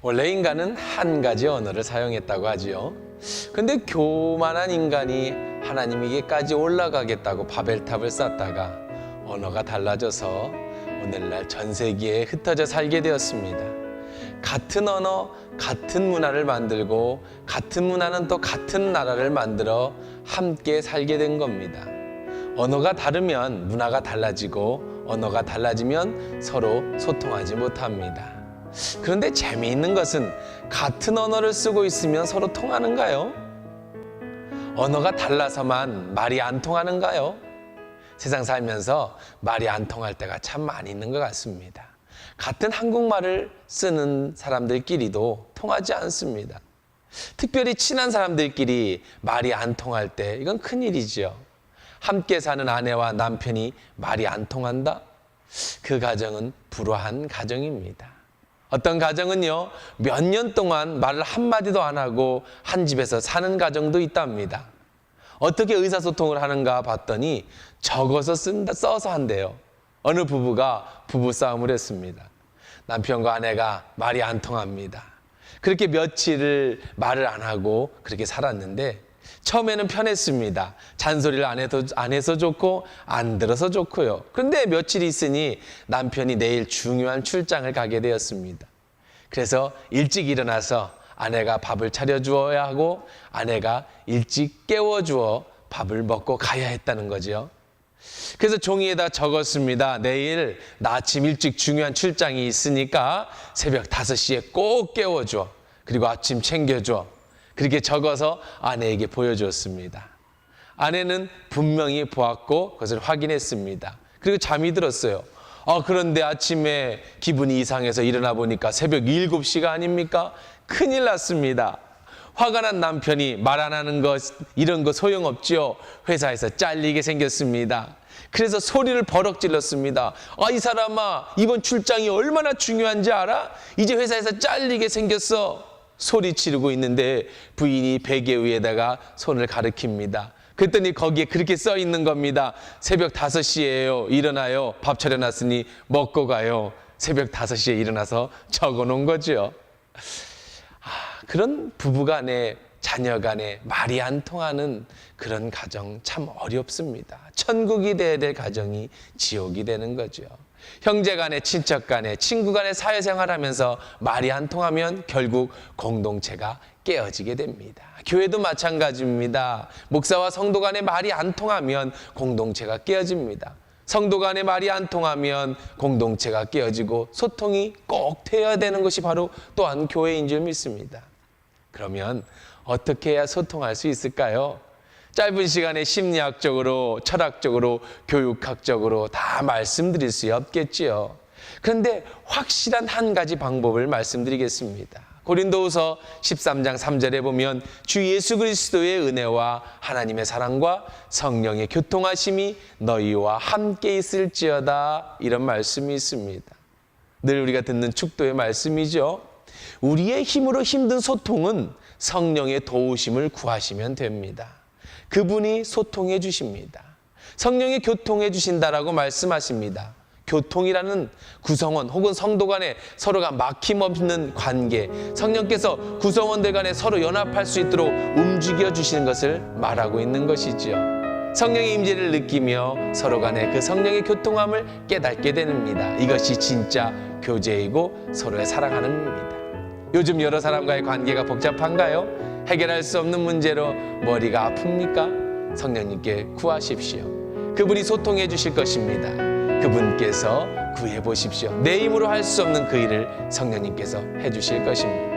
원래 인간은 한 가지 언어를 사용했다고 하지요. 근데 교만한 인간이 하나님에게까지 올라가겠다고 바벨탑을 쌓다가 언어가 달라져서 오늘날 전 세계에 흩어져 살게 되었습니다. 같은 언어, 같은 문화를 만들고 같은 문화는 또 같은 나라를 만들어 함께 살게 된 겁니다. 언어가 다르면 문화가 달라지고 언어가 달라지면 서로 소통하지 못합니다. 그런데 재미있는 것은 같은 언어를 쓰고 있으면 서로 통하는가요? 언어가 달라서만 말이 안 통하는가요? 세상 살면서 말이 안 통할 때가 참 많이 있는 것 같습니다. 같은 한국말을 쓰는 사람들끼리도 통하지 않습니다. 특별히 친한 사람들끼리 말이 안 통할 때 이건 큰일이죠. 함께 사는 아내와 남편이 말이 안 통한다? 그 가정은 불화한 가정입니다. 어떤 가정은요, 몇 년 동안 말을 한마디도 안 하고 한 집에서 사는 가정도 있답니다. 어떻게 의사소통을 하는가 봤더니 적어서 써서 한대요. 어느 부부가 부부싸움을 했습니다. 남편과 아내가 말이 안 통합니다. 그렇게 며칠을 말을 안 하고 그렇게 살았는데 처음에는 편했습니다. 잔소리를 안 해서 좋고 안 들어서 좋고요. 그런데 며칠 있으니 남편이 내일 중요한 출장을 가게 되었습니다. 그래서 일찍 일어나서 아내가 밥을 차려주어야 하고 아내가 일찍 깨워주어 밥을 먹고 가야 했다는 거죠. 그래서 종이에다 적었습니다. 내일 나 아침 일찍 중요한 출장이 있으니까 새벽 5시에 꼭 깨워줘. 그리고 아침 챙겨줘. 그렇게 적어서 아내에게 보여주었습니다. 아내는 분명히 보았고 그것을 확인했습니다. 그리고 잠이 들었어요. 그런데 아침에 기분이 이상해서 일어나 보니까 새벽 7시가 아닙니까? 큰일 났습니다. 화가 난 남편이 말 안 하는 것 이런 거 소용없죠. 회사에서 잘리게 생겼습니다. 그래서 소리를 버럭 질렀습니다. 이 사람아, 이번 출장이 얼마나 중요한지 알아? 이제 회사에서 잘리게 생겼어. 소리 지르고 있는데 부인이 베개 위에다가 손을 가리킵니다. 그랬더니 거기에 그렇게 써 있는 겁니다. 새벽 5시에요. 일어나요. 밥 차려놨으니 먹고 가요. 새벽 5시에 일어나서 적어놓은 거죠. 그런 부부간에 자녀간에 말이 안 통하는 그런 가정 참 어렵습니다. 천국이 돼야 될 가정이 지옥이 되는 거죠. 형제간에 친척간에 친구간에 사회생활하면서 말이 안 통하면 결국 공동체가 깨어지게 됩니다. 교회도 마찬가지입니다. 목사와 성도 간에 말이 안 통하면 공동체가 깨어집니다. 성도 간에 말이 안 통하면 공동체가 깨어지고 소통이 꼭 되어야 되는 것이 바로 또한 교회인 줄 믿습니다. 그러면 어떻게 해야 소통할 수 있을까요? 짧은 시간에 심리학적으로, 철학적으로, 교육학적으로 다 말씀드릴 수 없겠지요. 그런데 확실한 한 가지 방법을 말씀드리겠습니다. 고린도후서 13장 3절에 보면 주 예수 그리스도의 은혜와 하나님의 사랑과 성령의 교통하심이 너희와 함께 있을지어다, 이런 말씀이 있습니다. 늘 우리가 듣는 축도의 말씀이죠. 우리의 힘으로 힘든 소통은 성령의 도우심을 구하시면 됩니다. 그분이 소통해 주십니다. 성령이 교통해 주신다라고 말씀하십니다. 교통이라는 구성원 혹은 성도 간에 서로가 막힘없는 관계, 성령께서 구성원들 간에 서로 연합할 수 있도록 움직여 주시는 것을 말하고 있는 것이지요. 성령의 임재를 느끼며 서로 간에 그 성령의 교통함을 깨닫게 됩니다. 이것이 진짜 교제이고 서로의 사랑하는 겁니다. 요즘 여러 사람과의 관계가 복잡한가요? 해결할 수 없는 문제로 머리가 아픕니까? 성령님께 구하십시오. 그분이 소통해 주실 것입니다. 그분께서 구해 보십시오. 내 힘으로 할 수 없는 그 일을 성령님께서 해 주실 것입니다.